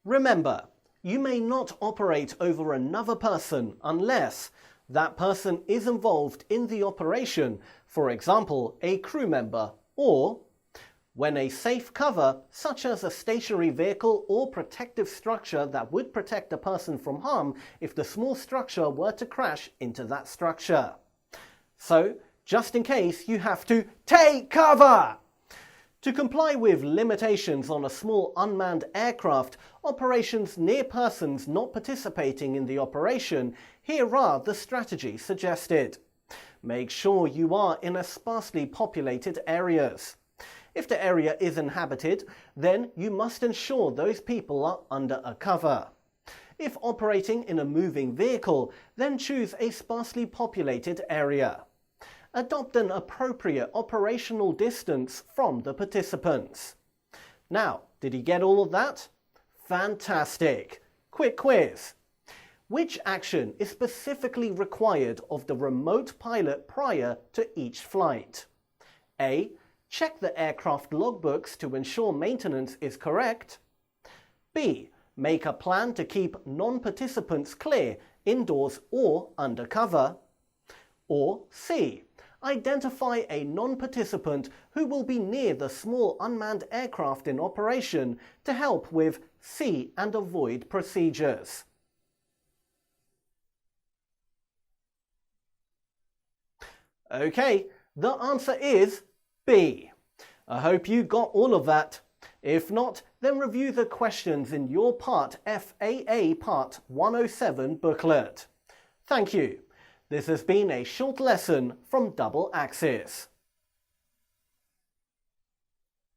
Remember, you may not operate over another person unless that person is involved in the operation, for example, a crew member, or when a safe cover, such as a stationary vehicle or protective structure that would protect a person from harm if the small structure were to crash into that structure. So, just in case, you have to take cover! To comply with limitations on a small unmanned aircraft, operations near persons not participating in the operation, here are the strategies suggested. Make sure you are in a sparsely populated areas. If the area is inhabited, then you must ensure those people are under a cover. If operating in a moving vehicle, then choose a sparsely populated area. Adopt an appropriate operational distance from the participants. Now, did you get all of that? Fantastic! Quick quiz. Which action is specifically required of the remote pilot prior to each flight? A. Check the aircraft logbooks to ensure maintenance is correct. B. Make a plan to keep non-participants clear, indoors or under cover. Or C. Identify a non-participant who will be near the small unmanned aircraft in operation to help with see and avoid procedures. Okay, the answer is B. I hope you got all of that. If not, then review the questions in your Part FAA Part 107 booklet. Thank you. This has been a short lesson from Double Axis.